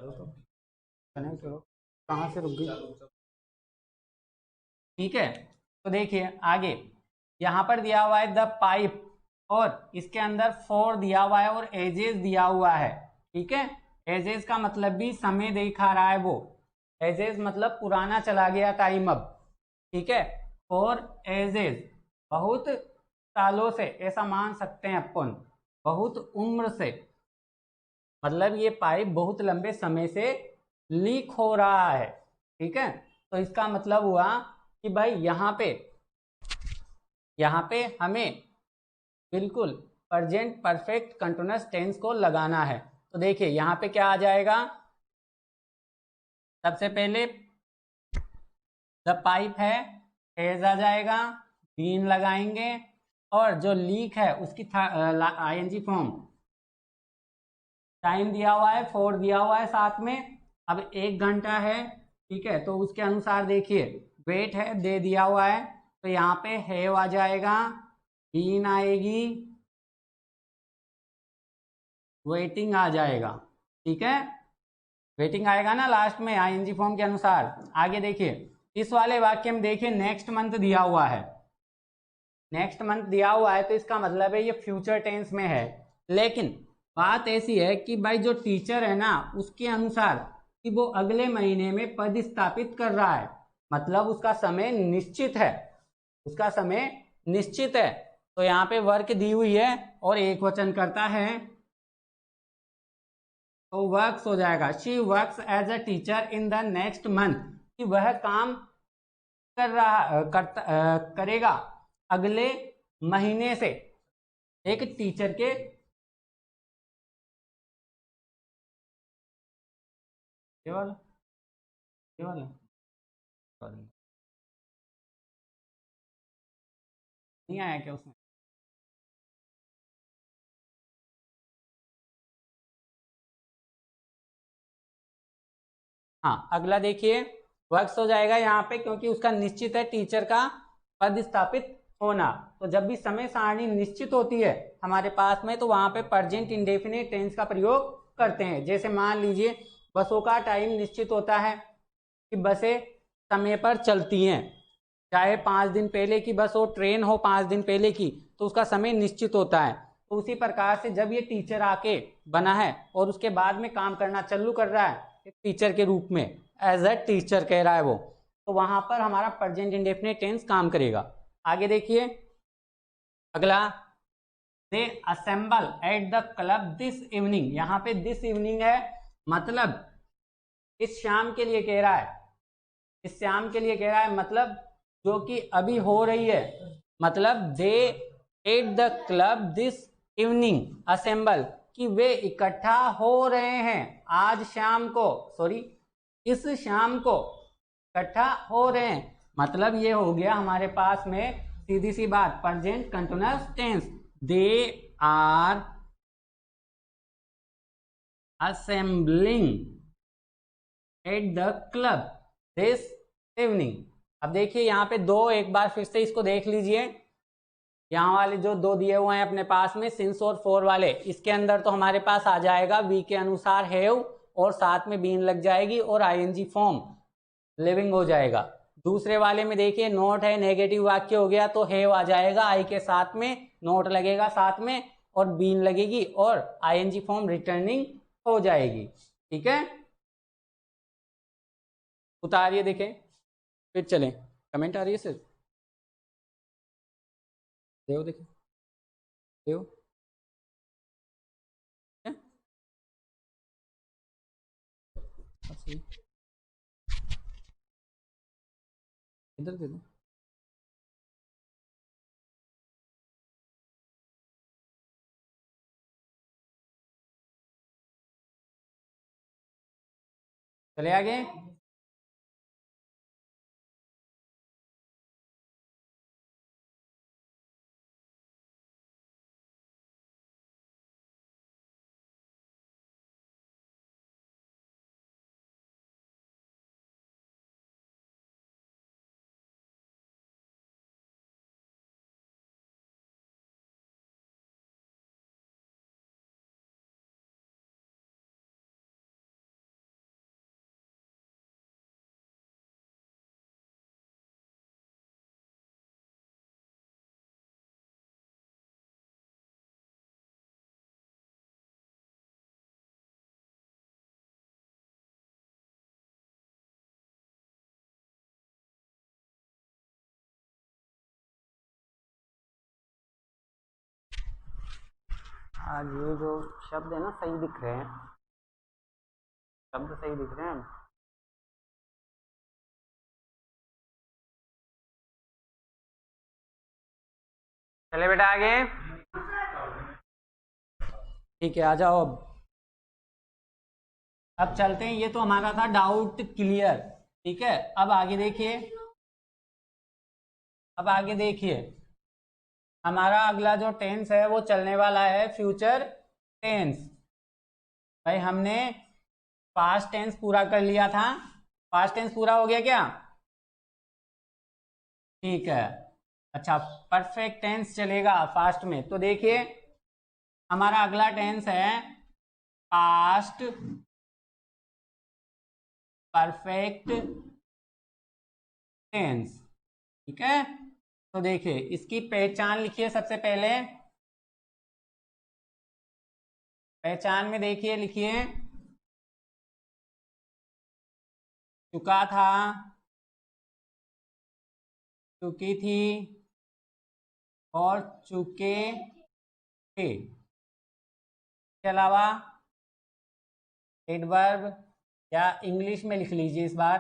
करो तो कनेक्ट करो। कहाँ से रुक गई? ठीक है, तो देखिए आगे यहाँ पर दिया हुआ है द पाइप, और इसके अंदर फोर दिया हुआ है और एजेस दिया हुआ है। ठीक है, एजेस का मतलब भी समय दिखा रहा है वो। एजेस मतलब पुराना चला गया टाइम अब। ठीक है, और एजेस बहुत सालों से, ऐसा मान सकते हैं अपन, बहुत उम्र से, मतलब ये पाइप बहुत लंबे समय से लीक हो रहा है। ठीक है, तो इसका मतलब हुआ कि भाई यहाँ पे हमें बिल्कुल प्रेजेंट परफेक्ट कंटिन्यूअस टेंस को लगाना है। तो देखिए यहाँ पे क्या आ जाएगा, सबसे पहले द पाइप है, हैज आ जाएगा, बीन लगाएंगे, और जो लीक है उसकी आईएनजी फॉर्म, टाइम दिया हुआ है, फोर दिया हुआ है साथ में। अब 1 घंटा है, ठीक है, तो उसके अनुसार देखिए वेट है दे दिया हुआ है, तो यहाँ पे हैव आ जाएगा, बीन आएगी, वेटिंग आ जाएगा। ठीक है, वेटिंग आएगा ना लास्ट में आईएनजी फॉर्म के अनुसार। आगे देखिए इस वाले वाक्य में देखिए नेक्स्ट मंथ दिया हुआ है, नेक्स्ट मंथ दिया हुआ है तो इसका मतलब है ये फ्यूचर टेंस में है। लेकिन बात ऐसी है कि भाई जो टीचर है ना उसके अनुसार कि वो अगले महीने में पद स्थापित कर रहा है, मतलब उसका समय निश्चित है, उसका समय निश्चित है। तो यहाँ पे वर्क दी हुई है और एक वचन करता है, तो वर्क्स हो जाएगा, she works as a teacher in the next month, कि वह काम करेगा अगले महीने से एक टीचर के। ये वाला, ये वाला Sorry, नहीं आया क्या उसमें? हाँ अगला देखिए, वर्क्स हो जाएगा यहाँ पे क्योंकि उसका निश्चित है टीचर का पद स्थापित होना। तो जब भी समय सारणी निश्चित होती है हमारे पास में तो वहां पे प्रेजेंट इंडेफिनिट टेंस का प्रयोग करते हैं। जैसे मान लीजिए बसों का टाइम निश्चित होता है कि बसें समय पर चलती हैं, चाहे 5 दिन पहले की बस हो, ट्रेन हो 5 दिन पहले की, तो उसका समय निश्चित होता है। तो उसी प्रकार से जब ये टीचर आके बना है और उसके बाद में काम करना चालू कर रहा है एक टीचर के रूप में, एज अ टीचर कह रहा है वो, तो वहां पर हमारा प्रेजेंट इंडेफिनिट टेंस काम करेगा। आगे देखिए अगला, they assemble at the club this evening, यहाँ पे दिस इवनिंग है, मतलब इस शाम के लिए कह रहा है, इस शाम के लिए कह रहा है, मतलब जो कि अभी हो रही है, मतलब they at the club this evening assemble, कि वे इकट्ठा हो रहे हैं आज शाम को, सॉरी इस शाम को इकट्ठा हो रहे हैं। मतलब ये हो गया हमारे पास में सीधी सी बात present continuous tense, they are assembling at the club this evening. अब देखिए यहाँ पे दो, एक बार फिर से इसको देख लीजिए, यहाँ वाले जो दो दिए हुए हैं अपने पास में सिंस और फोर वाले, इसके अंदर तो हमारे पास आ जाएगा वी के अनुसार हैव और साथ में बीन लग जाएगी और आईएनजी फॉर्म लिविंग हो जाएगा। दूसरे वाले में देखिए नोट है, नेगेटिव वाक्य हो गया तो हैव आ जाएगा आई के साथ में, नोट लगेगा साथ में और बीन लगेगी और आईएनजी फॉर्म रिटर्निंग हो जाएगी। ठीक है, उतारिए देखें फिर चलें। कमेंट आ रही है सर, देव देखें, देव क्या? अच्छा, इधर दे दो। चले आगे। आज ये जो शब्द है ना सही दिख रहे हैं, शब्द सही दिख रहे हैं। चले बेटा आगे, ठीक है आ जाओ। अब चलते हैं, ये तो हमारा था डाउट क्लियर, ठीक है। अब आगे देखिए, अब आगे देखिए, हमारा अगला जो टेंस है वो चलने वाला है फ्यूचर टेंस। भाई हमने पास्ट टेंस पूरा कर लिया था, पास्ट टेंस पूरा हो गया क्या? ठीक है, अच्छा परफेक्ट टेंस चलेगा फास्ट में। तो देखिए हमारा अगला टेंस है पास्ट परफेक्ट टेंस, ठीक है। तो देखिए इसकी पहचान लिखिए सबसे पहले, पहचान में देखिए लिखिए चुका था, चुकी थी और चुके थे। इसके अलावा एडवर्ब, या इंग्लिश में लिख लीजिए इस बार।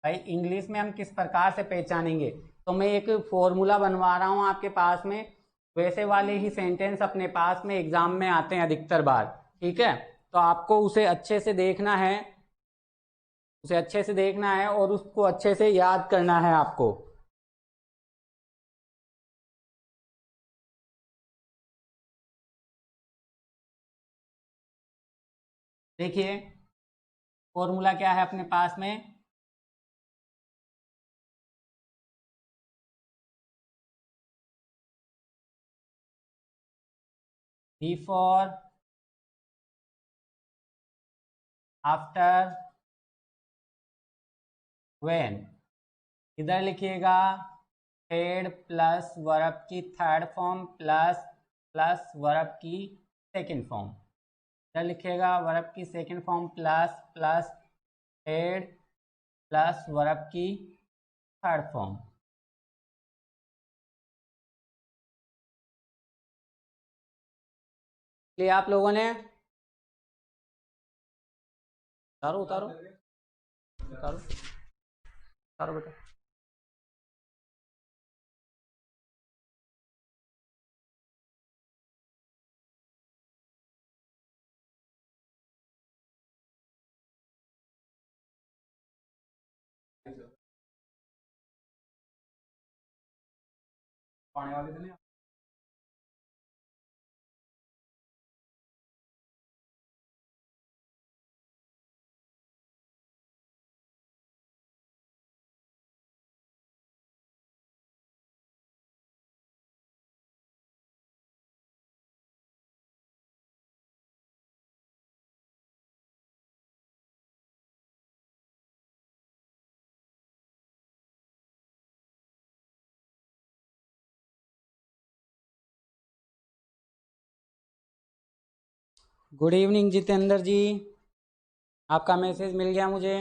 भाई इंग्लिश में हम किस प्रकार से पहचानेंगे, तो मैं एक फॉर्मूला बनवा रहा हूं आपके पास में, वैसे वाले ही सेंटेंस अपने पास में एग्जाम में आते हैं अधिकतर बार, ठीक है। तो आपको उसे अच्छे से देखना है, उसे अच्छे से देखना है और उसको अच्छे से याद करना है आपको। देखिए फॉर्मूला क्या है अपने पास में, बिफोर, आफ्टर, व्हेन। इधर लिखिएगा हेड प्लस वर्ब की third form plus plus verb की सेकंड फॉर्म। इधर लिखिएगा वर्ब की second form plus plus had plus verb की थर्ड फॉर्म। लिए आप लोगों ने उतारो उतारो उतारो उतारो बेटा। पानी वाले थे। गुड इवनिंग जितेंद्र जी, आपका मैसेज मिल गया मुझे।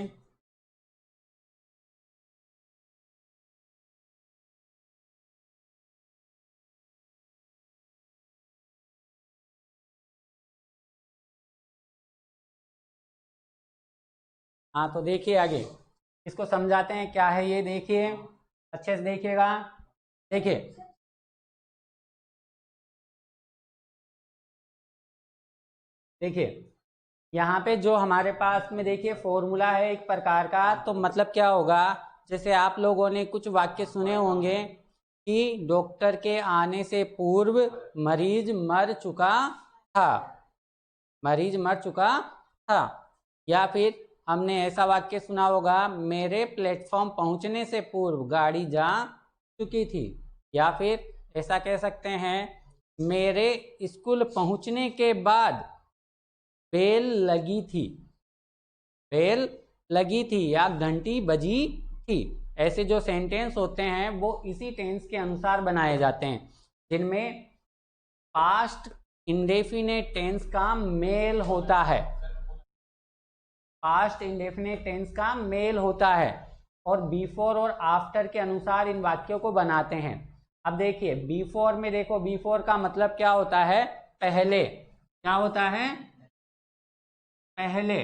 हाँ तो देखिए आगे इसको समझाते हैं क्या है ये, देखिए अच्छे से देखिएगा। देखिए देखिए यहाँ पे जो हमारे पास में देखिए फॉर्मूला है एक प्रकार का, तो मतलब क्या होगा, जैसे आप लोगों ने कुछ वाक्य सुने होंगे कि डॉक्टर के आने से पूर्व मरीज मर चुका था, मरीज मर चुका था। या फिर हमने ऐसा वाक्य सुना होगा मेरे प्लेटफॉर्म पहुंचने से पूर्व गाड़ी जा चुकी थी। या फिर ऐसा कह सकते हैं मेरे स्कूल पहुंचने के बाद बेल लगी थी, बेल लगी थी या घंटी बजी थी। ऐसे जो सेंटेंस होते हैं वो इसी टेंस के अनुसार बनाए जाते हैं, जिनमें पास्ट इंडेफिनेट टेंस का मेल होता है, पास्ट इंडेफिनेट टेंस का मेल होता है और बिफोर और आफ्टर के अनुसार इन वाक्यों को बनाते हैं। अब देखिए बिफोर में, देखो बिफोर का मतलब क्या होता है, पहले। क्या होता है, पहले।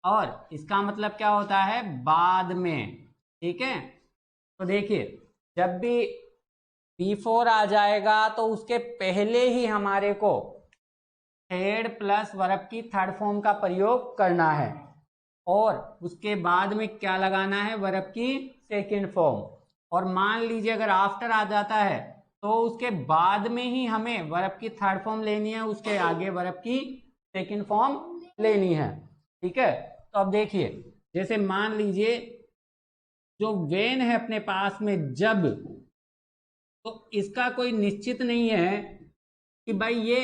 और इसका मतलब क्या होता है, बाद में। ठीक है, तो देखिए जब भी बिफोर आ जाएगा तो उसके पहले ही हमारे को हेड प्लस वर्ब की थर्ड फॉर्म का प्रयोग करना है, और उसके बाद में क्या लगाना है, वर्ब की सेकंड फॉर्म। और मान लीजिए अगर आफ्टर आ जाता है तो उसके बाद में ही हमें वर्ब की थर्ड फॉर्म लेनी है, उसके आगे वर्ब की सेकंड फॉर्म लेनी है। ठीक है, तो अब देखिए जैसे मान लीजिए जो वेन है अपने पास में जब, तो इसका कोई निश्चित नहीं है कि भाई ये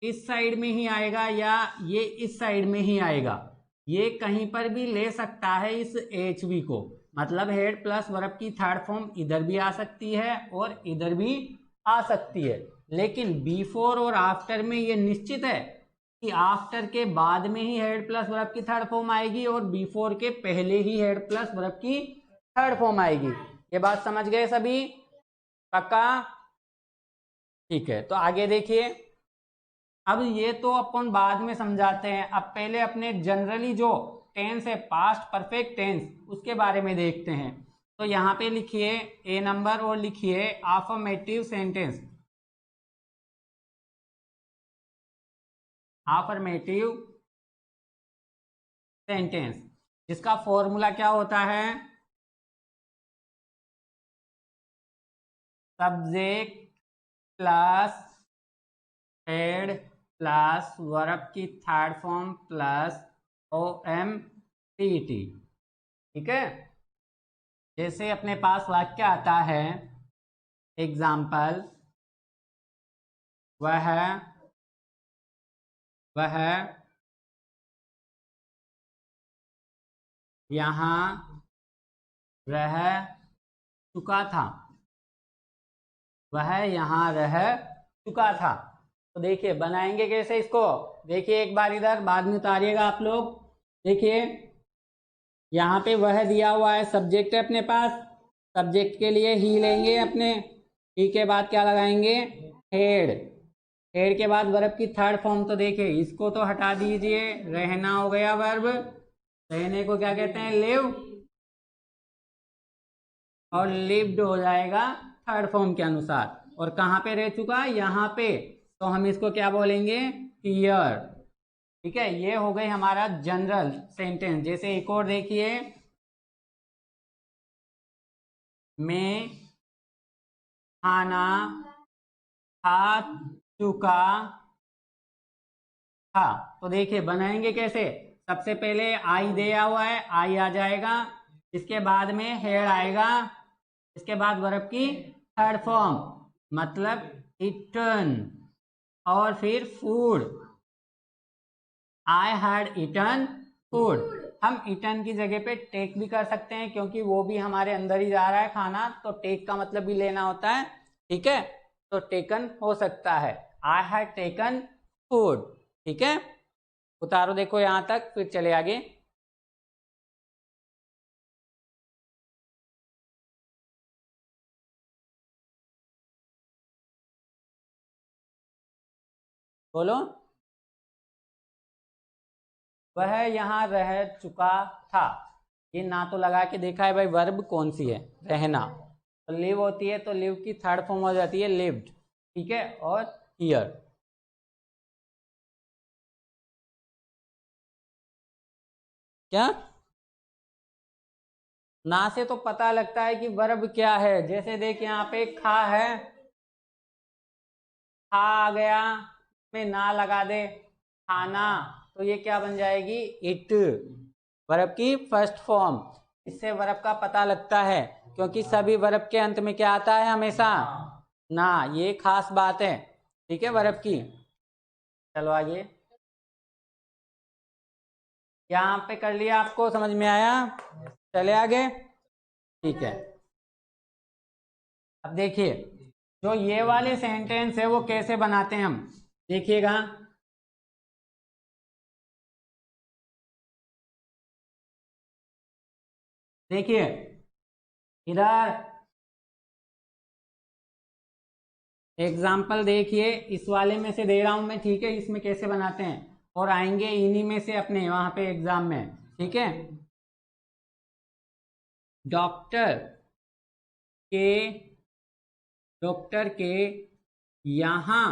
इस साइड में ही आएगा या ये इस साइड में ही आएगा। ये कहीं पर भी ले सकता है इस एच वी को, मतलब हेड प्लस वर्ब की थर्ड फॉर्म इधर भी आ सकती है और इधर भी आ सकती है। लेकिन बिफोर और आफ्टर में ये निश्चित है कि आफ्टर के बाद में ही हेड प्लस वर्ब की थर्ड फॉर्म आएगी और बिफोर के पहले ही हेड प्लस वर्ब की थर्ड फॉर्म आएगी। ये बात समझ गए सभी, पक्का? ठीक है, तो आगे देखिए। अब ये तो अपन बाद में समझाते हैं, अब पहले अपने जनरली जो टेंस है, पास्ट परफेक्ट टेंस, उसके बारे में देखते हैं। तो यहाँ पे लिखिए ए नंबर और लिखिए अफर्मेटिव सेंटेंस। अफर्मेटिव सेंटेंस जिसका फॉर्मूला क्या होता है, subject plus had plus verb की third form plus O M T T. ठीक है, जैसे अपने पास वाक्य आता है, एग्जाम्पल, वह यहाँ रह चुका था, वह यहाँ रह चुका था। तो देखिए बनाएंगे कैसे इसको, देखिए एक बार इधर बाद में उतारिएगा आप लोग। देखिए यहाँ पे वह दिया हुआ है, सब्जेक्ट है अपने पास, सब्जेक्ट के लिए ही लेंगे अपने, ही के बाद क्या लगाएंगे, हेड। हेड के बाद वर्ब की थर्ड फॉर्म, तो देखिए इसको तो हटा दीजिए, रहना हो गया वर्ब, रहने को क्या कहते हैं, लिव, और लिव्ड हो जाएगा थर्ड फॉर्म के अनुसार। और कहाँ पे रह चुका, यहाँ पे, तो हम इसको क्या बोलेंगे, हियर। ठीक है, ये हो गई हमारा जनरल सेंटेंस। जैसे एक और देखिए, मैं खाना खा चुका था। तो देखिए बनाएंगे कैसे, सबसे पहले आई दिया हुआ है, आई आ जाएगा, इसके बाद में हेड आएगा, इसके बाद वर्ब की थर्ड फॉर्म मतलब इटन, और फिर food, I had eaten food. हम इटन की जगह पे टेक भी कर सकते हैं क्योंकि वो भी हमारे अंदर ही जा रहा है खाना, तो टेक का मतलब भी लेना होता है। ठीक है, तो टेकन हो सकता है, आई हैड टेकन फूड। ठीक है, उतारो देखो यहां तक, फिर चले आगे। बोलो, वह यहाँ रह चुका था, ये ना तो लगा के देखा है भाई वर्ब कौन सी है, रहना। तो लिव होती है तो लिव की थर्ड फॉर्म हो जाती है लिव्ड। ठीक है, और हियर। क्या, ना से तो पता लगता है कि वर्ब क्या है। जैसे देख यहाँ पे खा है, खा आ गया, में ना लगा दे, खाना, तो ये क्या बन जाएगी, इट, वर्ब की फर्स्ट फॉर्म। इससे वर्ब का पता लगता है क्योंकि सभी वर्ब के अंत में क्या आता है हमेशा, ना। ये खास बात है, ठीक है, वर्ब की। चलो आगे, यहाँ पे कर लिया, आपको समझ में आया, चले आगे। ठीक है, अब देखिए जो ये वाले सेंटेंस है वो कैसे बनाते हैं हम, देखिएगा। देखिए इधर एग्जाम्पल देखिए, इस वाले में से दे रहा हूं मैं, ठीक है, इसमें कैसे बनाते हैं, और आएंगे इन्हीं में से अपने वहां पे एग्जाम में, ठीक है। डॉक्टर के डॉक्टर के यहां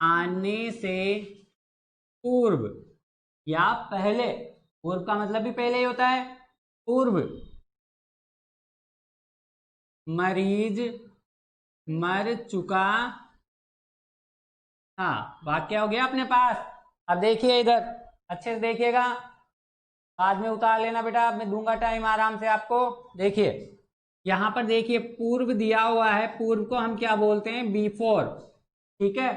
आने से पूर्व या पहले, पूर्व का मतलब भी पहले ही होता है, पूर्व मरीज मर चुका था। वाक्य हो गया अपने पास। अब देखिए इधर अच्छे से देखिएगा, बाद में उतार लेना बेटा, मैं दूंगा टाइम आराम से आपको। देखिए यहां पर देखिए पूर्व दिया हुआ है, पूर्व को हम क्या बोलते हैं, बिफोर, ठीक है।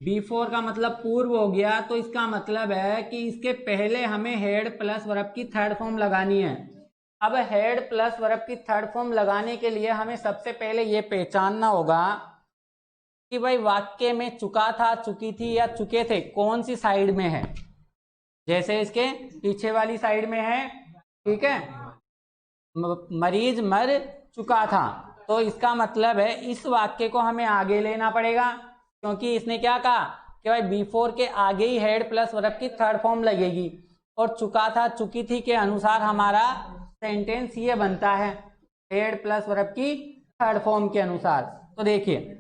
बिफोर का मतलब पूर्व हो गया, तो इसका मतलब है कि इसके पहले हमें हेड प्लस वर्ब की थर्ड फॉर्म लगानी है। अब हेड प्लस वर्ब की थर्ड फॉर्म लगाने के लिए हमें सबसे पहले ये पहचानना होगा कि भाई वाक्य में चुका था, चुकी थी या चुके थे कौन सी साइड में है। जैसे इसके पीछे वाली साइड में है, ठीक है, मरीज मर चुका था, तो इसका मतलब है इस वाक्य को हमें आगे लेना पड़ेगा, क्योंकि इसने क्या कहा कि भाई बिफोर के आगे ही हेड प्लस वर्ब की थर्ड फॉर्म लगेगी, और चुका था चुकी थी के अनुसार हमारा सेंटेंस ये बनता है, हेड प्लस वर्ब की थर्ड फॉर्म के अनुसार। तो देखिए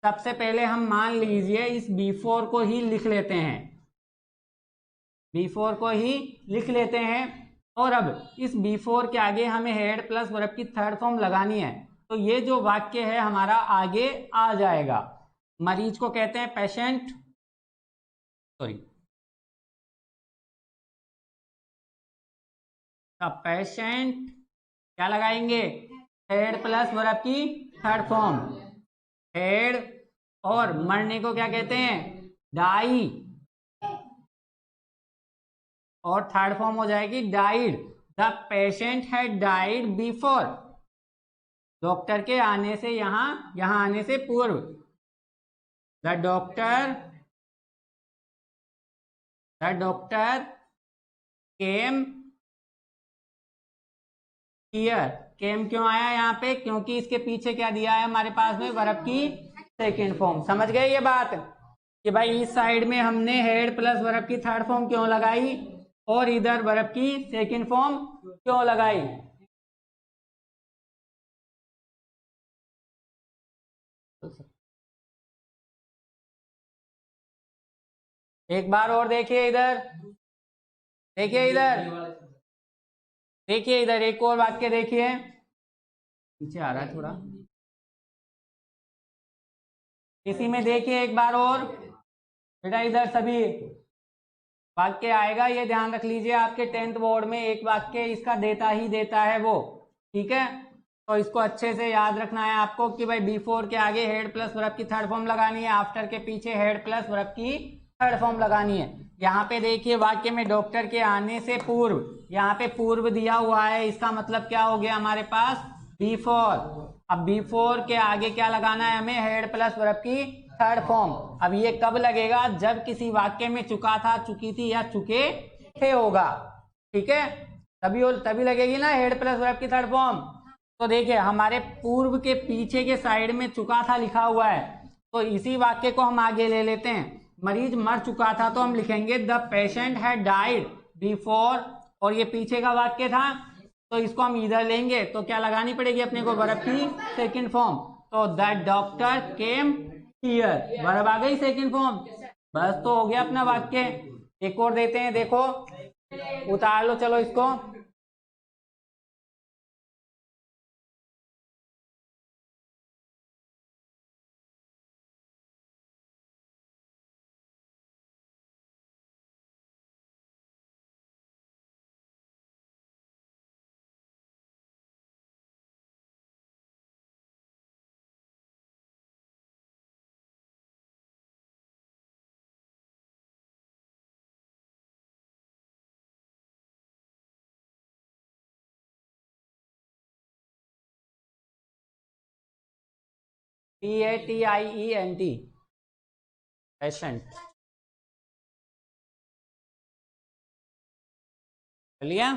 सबसे पहले हम मान लीजिए इस बिफोर को ही लिख लेते हैं, बिफोर को ही लिख लेते हैं, और अब इस बिफोर के आगे हमें हेड प्लस वर्ब की थर्ड फॉर्म लगानी है, तो ये जो वाक्य है हमारा आगे आ जाएगा। मरीज को कहते हैं पेशेंट, सॉरी, पेशेंट क्या लगाएंगे, हेड प्लस वर्ब की थर्ड फॉर्म, हेड, और मरने को क्या कहते हैं, डाई, और थर्ड फॉर्म हो जाएगी died. The patient had died before, doctor के आने से यहां आने से पूर्व, द डॉक्टर केम हियर। केम क्यों आया यहाँ पे, क्योंकि इसके पीछे क्या दिया है हमारे पास में, वर्ब की सेकेंड फॉर्म। समझ गए ये बात कि भाई इस साइड में हमने हेड प्लस वर्ब की थर्ड फॉर्म क्यों लगाई, और इधर वर्ब की सेकेंड फॉर्म क्यों लगाई। एक बार और देखिए इधर, देखिए इधर, देखिए इधर एक और वाक्य देखिए, पीछे आ रहा है थोड़ा, इसी में देखिए एक बार और बेटा, इधर सभी वाक्य आएगा, ये ध्यान रख लीजिए, आपके 10th बोर्ड में एक वाक्य इसका देता ही देता है वो, ठीक है। तो इसको अच्छे से याद रखना है आपको कि भाई बिफोर के आगे हेड प्लस वर्ब की थर्ड फॉर्म लगानी है, आफ्टर के पीछे हेड प्लस वर्ब की थर्ड फॉर्म लगानी है। यहाँ पे देखिए वाक्य में डॉक्टर के आने से पूर्व, यहाँ पे पूर्व दिया हुआ है, इसका मतलब क्या हो गया हमारे पास, बिफोर। अब बिफोर के आगे क्या लगाना है हमें, हेड प्लस वर्ब की थर्ड फॉर्म। अब ये कब लगेगा, जब किसी वाक्य में चुका था, चुकी थी या चुके थे होगा, ठीक है, तभी लगेगी ना हेड प्लस वर्ब की थर्ड फॉर्म। तो देखिए हमारे पूर्व के पीछे के साइड में चुका था लिखा हुआ है, तो इसी वाक्य को हम आगे ले लेते हैं। मरीज मर चुका था तो हम लिखेंगे the patient had died before, और ये पीछे का वाक्य था तो इसको हम इधर लेंगे, तो क्या लगानी पड़ेगी अपने को, वर्ब की सेकंड फॉर्म। तो the doctor came here, verb आ गई सेकंड फॉर्म, बस तो हो गया अपना वाक्य। एक और देते हैं, देखो उतार लो चलो इसको। PATIENT, पेशेंट, लिया।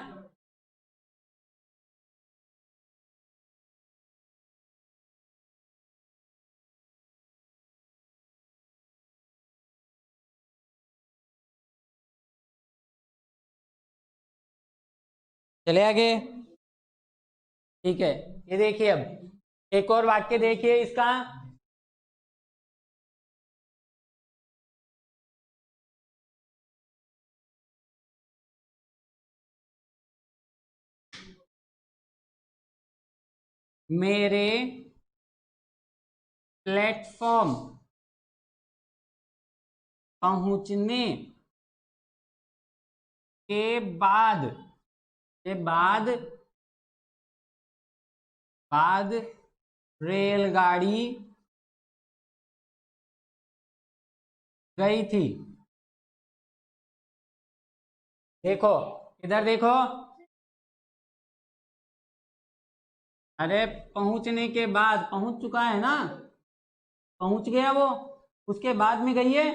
चले आगे। ठीक है, ये देखिए अब एक और वाक्य देखिए इसका। मेरे प्लेटफॉर्म पहुंचने के बाद बाद रेलगाड़ी गई थी। देखो इधर देखो, अरे पहुंचने के बाद, पहुंच चुका है ना, पहुंच गया वो, उसके बाद में गई है।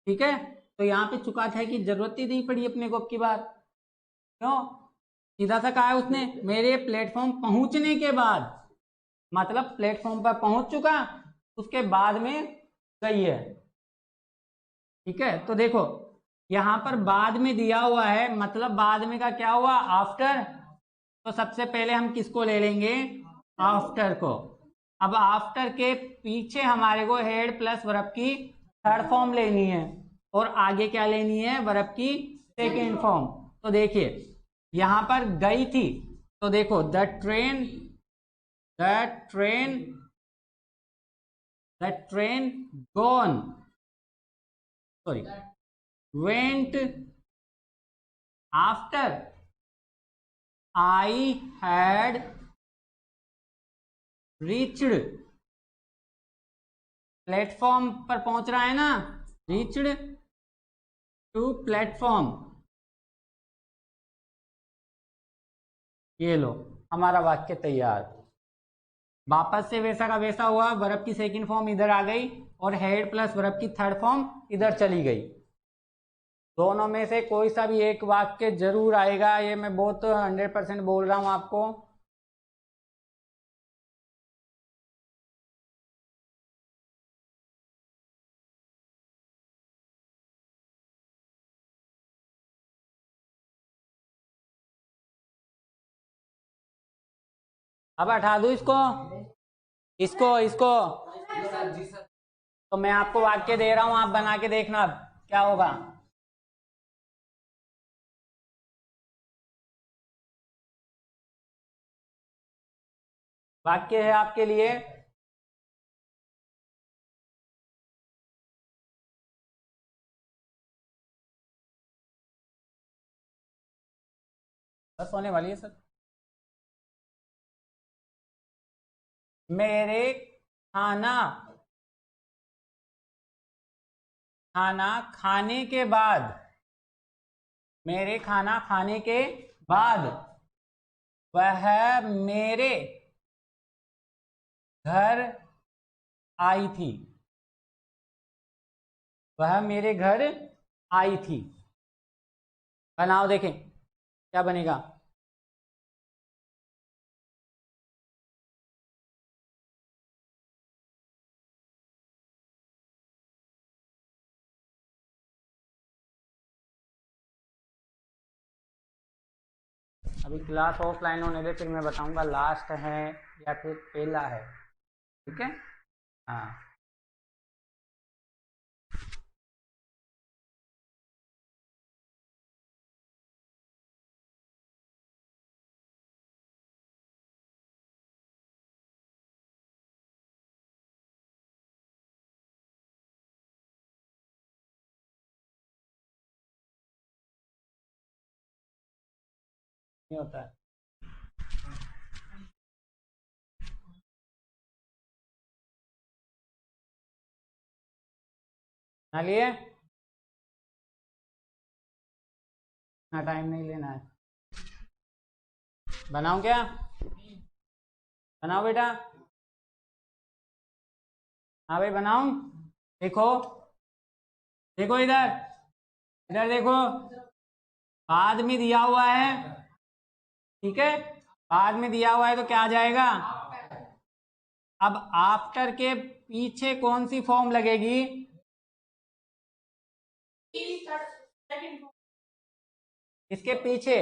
ठीक है, तो यहाँ पे चुका था कि जरूरत ही नहीं पड़ी अपने को अब की बार। क्यों? सीधा सा कहा है उसने मेरे प्लेटफॉर्म पहुंचने के बाद, मतलब प्लेटफॉर्म पर पहुंच चुका, उसके बाद में गई है। ठीक है, तो देखो यहां पर बाद में दिया हुआ है, मतलब बाद में का क्या हुआ, आफ्टर। तो सबसे पहले हम किसको ले लेंगे, आफ्टर को। अब आफ्टर के पीछे हमारे को हेड प्लस वर्ब की थर्ड फॉर्म लेनी है, और आगे क्या लेनी है, वर्ब की सेकेंड फॉर्म। तो देखिए यहां पर गई थी, तो देखो the train gone, sorry, went after I had reached, platform पर पहुंच रहा है ना, रीच्ड टू प्लेटफॉर्म। ये लो हमारा वाक्य तैयार। वापस से वैसा का वैसा हुआ, वर्ब की सेकंड फॉर्म इधर आ गई और हेड प्लस वर्ब की थर्ड फॉर्म इधर चली गई। दोनों में से कोई सा भी एक वाक्य जरूर आएगा, ये मैं बहुत 100% बोल रहा हूं आपको। अब हटा दू इसको, इसको इसको। तो मैं आपको वाक्य दे रहा हूं, आप बना के देखना अब क्या होगा। वाक्य है आपके लिए, बस होने वाली है सर। मेरे खाना खाना खाने के बाद, मेरे खाना खाने के बाद वह मेरे घर आई थी, वह मेरे घर आई थी। बनाओ देखें क्या बनेगा। अभी क्लास ऑफलाइन होने दे, फिर मैं बताऊंगा लास्ट है या फिर पहला है। ठीक है, हाँ। नहीं होता है। ना लिए ना, टाइम नहीं लेना है। बनाऊं क्या, बनाओ बेटा। हाँ भाई बनाऊं। देखो, देखो इधर, इधर देखो, बाद में दिया हुआ है। ठीक है, बाद में दिया हुआ है तो क्या आ जाएगा। अब आफ्टर के पीछे कौन सी फॉर्म लगेगी, इसके पीछे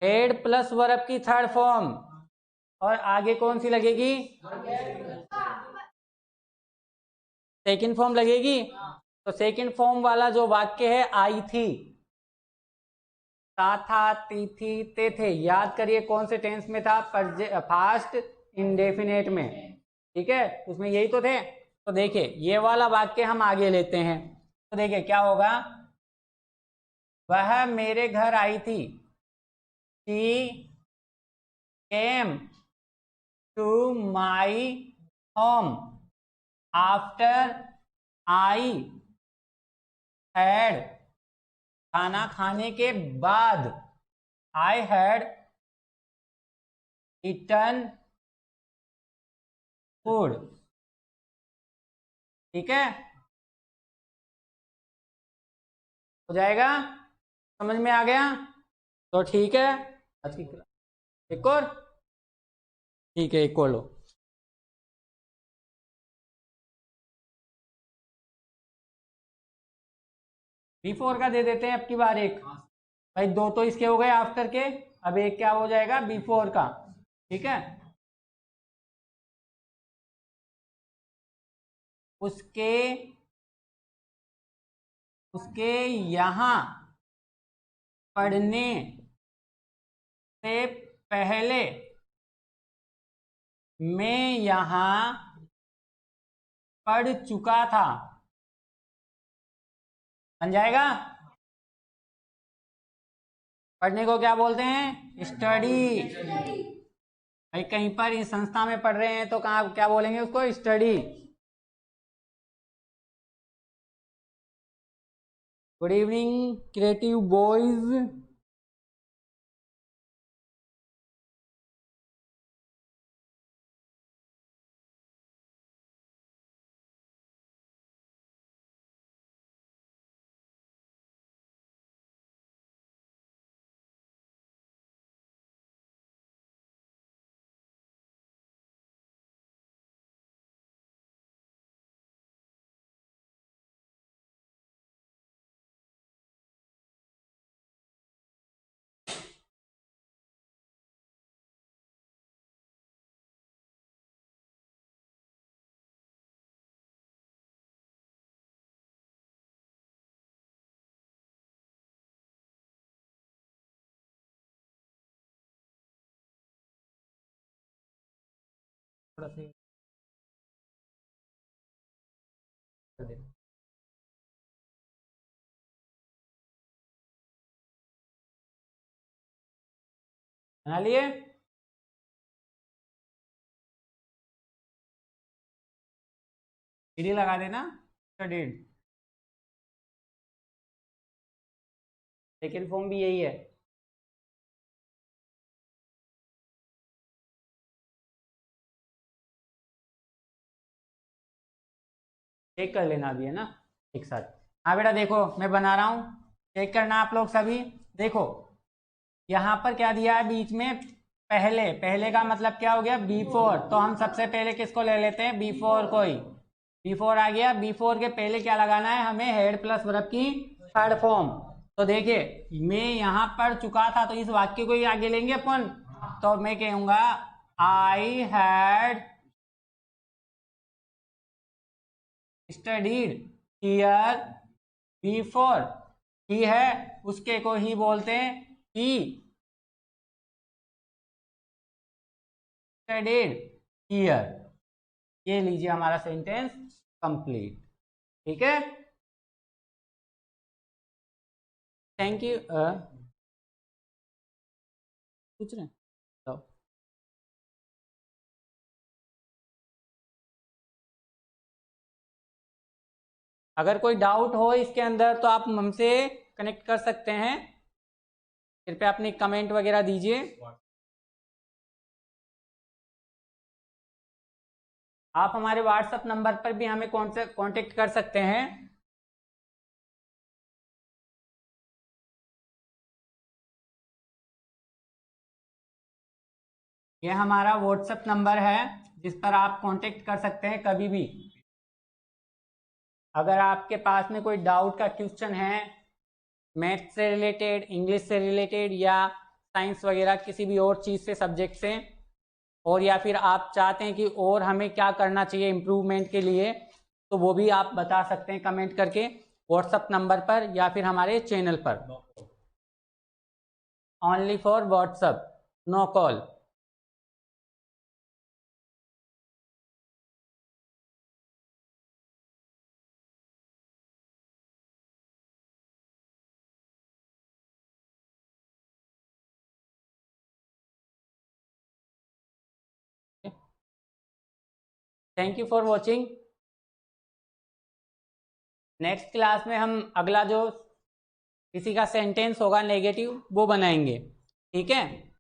हेड प्लस वर्ब की थर्ड फॉर्म, और आगे कौन सी लगेगी? सेकंड फॉर्म लगेगी। तो सेकंड फॉर्म वाला जो वाक्य है, आई थी, ता था, ती थी, ते थे, याद करिए कौन से टेंस में था? फास्ट इंडेफिनेट में। ठीक है, उसमें यही तो थे। तो देखिए ये वाला वाक्य हम आगे लेते हैं, तो देखिए क्या होगा। वह मेरे घर आई थी, she came to my home after I had, खाना खाने के बाद, आई हैड ईटन फूड। ठीक है, हो जाएगा, समझ में आ गया? तो ठीक है, आज की क्लास एक और, ठीक है एक और लो। B4 का दे देते हैं अब की बार एक, भाई दो तो इसके हो गए आफ्टर के, अब एक क्या हो जाएगा? B4 का। ठीक है, उसके उसके यहाँ पढ़ने से पहले मैं यहाँ पढ़ चुका था। बन जाएगा? पढ़ने को क्या बोलते हैं? स्टडी। भाई कहीं पर इस संस्था में पढ़ रहे हैं तो कहाँ क्या बोलेंगे उसको? Study. Good evening creative boys. थोड़ा सा कर दे। बना लिए? सीढ़ी लगा देना, स्टडीड। सेकेंड फॉर्म भी यही है। चेक कर लेना भी है ना एक साथ। हाँ बेटा देखो मैं बना रहा हूँ, चेक करना आप लोग सभी। देखो यहाँ पर क्या दिया है बीच में? पहले, पहले का मतलब क्या हो गया? B4। तो हम सबसे पहले किसको ले लेते हैं? B4 को ही। B4 आ गया, B4 के पहले क्या लगाना है हमें? हेड प्लस वर्ब की थर्ड फॉर्म। तो देखिए मैं यहाँ पढ़ चुका था, तो इस वाक्य को ही आगे लेंगे अपन। तो मैं कहूंगा I had studied here before. ही है, उसके को ही बोलते हैं ही स्टडीड हियर। ये लीजिए हमारा सेंटेंस कंप्लीट। ठीक है, थैंक यू। पूछ रहे हैं तो अगर कोई डाउट हो इसके अंदर तो आप हमसे कनेक्ट कर सकते हैं, कृपया अपनी कमेंट वगैरह दीजिए। आप हमारे व्हाट्सएप नंबर पर भी हमें कांटेक्ट कर सकते हैं। ये हमारा व्हाट्सएप नंबर है जिस पर आप कांटेक्ट कर सकते हैं कभी भी। अगर आपके पास में कोई डाउट का क्वेश्चन है, मैथ से रिलेटेड, इंग्लिश से रिलेटेड या साइंस वगैरह किसी भी और चीज़ से, सब्जेक्ट से, और या फिर आप चाहते हैं कि और हमें क्या करना चाहिए इम्प्रूवमेंट के लिए, तो वो भी आप बता सकते हैं कमेंट करके व्हाट्सअप नंबर पर या फिर हमारे चैनल पर। Only for WhatsApp, no call. Thank you for watching. Next class में हम अगला जो किसी का सेंटेंस होगा नेगेटिव वो बनाएंगे, ठीक है।